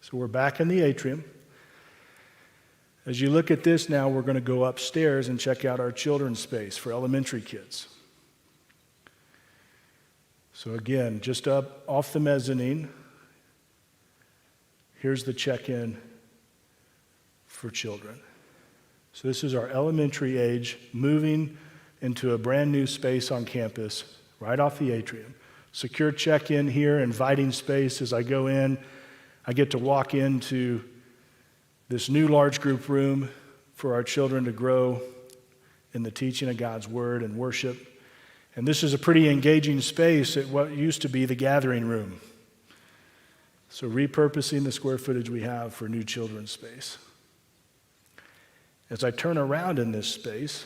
So we're back in the atrium. As you look at this now, we're going to go upstairs and check out our children's space for elementary kids. So again, just up off the mezzanine, here's the check-in for children. So this is our elementary age moving into a brand new space on campus, right off the atrium. Secure check-in here, inviting space. As I go in, I get to walk into this new large group room for our children to grow in the teaching of God's word and worship. And this is a pretty engaging space at what used to be the gathering room. So repurposing the square footage we have for new children's space. As I turn around in this space,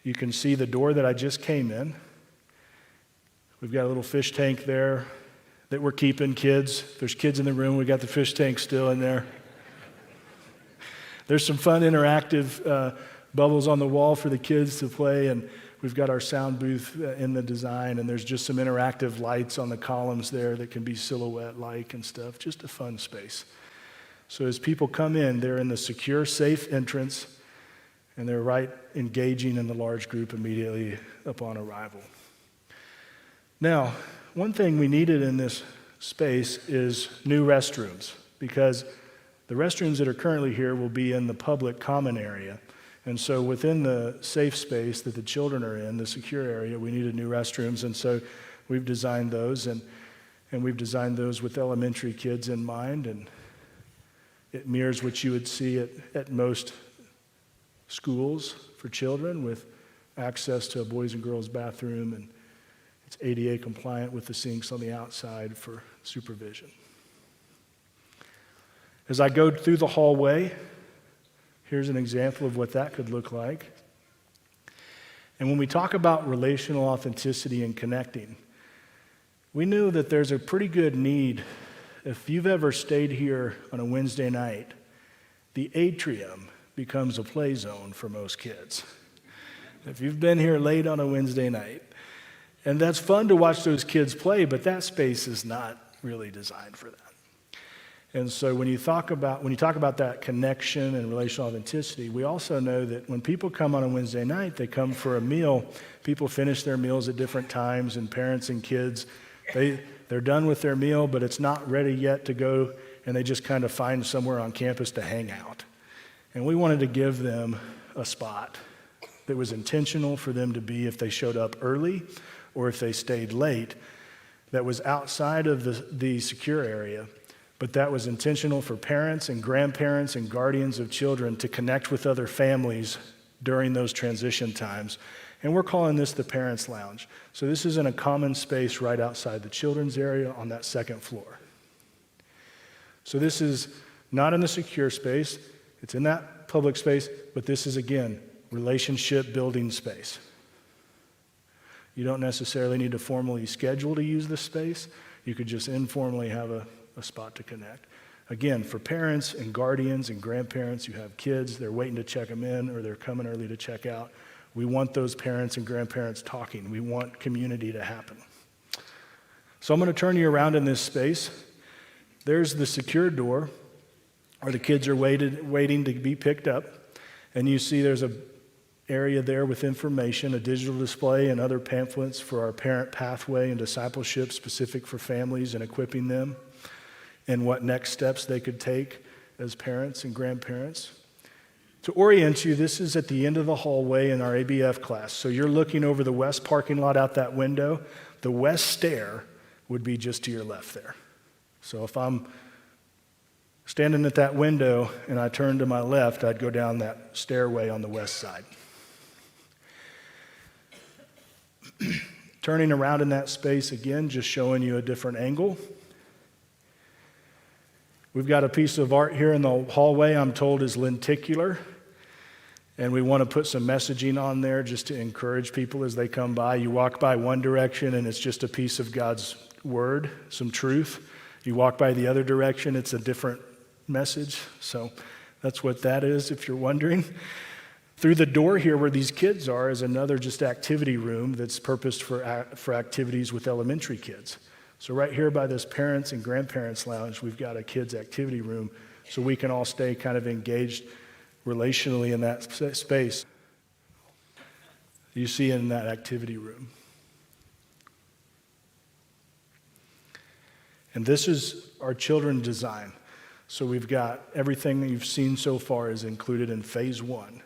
you can see the door that I just came in. We've got a little fish tank there that we're keeping kids. There's kids in the room. We got the fish tank still in there. There's some fun interactive bubbles on the wall for the kids to play, and we've got our sound booth in the design, and there's just some interactive lights on the columns there that can be silhouette-like and stuff. Just a fun space. So as people come in, they're in the secure, safe entrance, and they're right engaging in the large group immediately upon arrival. Now, one thing we needed in this space is new restrooms, because the restrooms that are currently here will be in the public common area. And so within the safe space that the children are in, the secure area, we needed new restrooms. And so we've designed those, and we've designed those with elementary kids in mind. And it mirrors what you would see at most schools for children, with access to a boys and girls bathroom, and it's ADA compliant with the sinks on the outside for supervision. As I go through the hallway, here's an example of what that could look like. And when we talk about relational authenticity and connecting, we knew that there's a pretty good need. If you've ever stayed here on a Wednesday night, the atrium becomes a play zone for most kids. If you've been here late on a Wednesday night, and that's fun to watch those kids play, but that space is not really designed for that. And so when you talk about that connection and relational authenticity, we also know that when people come on a Wednesday night, they come for a meal. People finish their meals at different times, and parents and kids, they're done with their meal, but it's not ready yet to go, and they just kind of find somewhere on campus to hang out. And we wanted to give them a spot that was intentional for them to be if they showed up early or if they stayed late, that was outside of the secure area, but that was intentional for parents and grandparents and guardians of children to connect with other families during those transition times. And we're calling this the Parents' Lounge. So this is in a common space right outside the children's area on that second floor. So this is not in the secure space, it's in that public space, but this is, again, relationship building space. You don't necessarily need to formally schedule to use this space. You could just informally have a spot to connect. Again, for parents and guardians and grandparents, you have kids, they're waiting to check them in or they're coming early to check out. We want those parents and grandparents talking. We want community to happen. So I'm going to turn you around in this space. There's the secure door where the kids are waiting to be picked up. And you see there's a area there with information, a digital display and other pamphlets for our parent pathway and discipleship specific for families and equipping them and what next steps they could take as parents and grandparents. To orient you, this is at the end of the hallway in our ABF class. So you're looking over the west parking lot out that window. The west stair would be just to your left there. So if I'm standing at that window and I turn to my left, I'd go down that stairway on the west side. Turning around in that space again, just showing you a different angle. We've got a piece of art here in the hallway I'm told is lenticular, and we want to put some messaging on there just to encourage people as they come by. You walk by one direction and it's just a piece of God's word, some truth. You walk by the other direction, it's a different message. So that's what that is, if you're wondering. Through the door here where these kids are is another just activity room that's purposed for activities with elementary kids. So right here by this parents and grandparents lounge, we've got a kids activity room so we can all stay kind of engaged relationally in that space. You see in that activity room. And this is our children design. So we've got everything that you've seen so far is included in phase 1.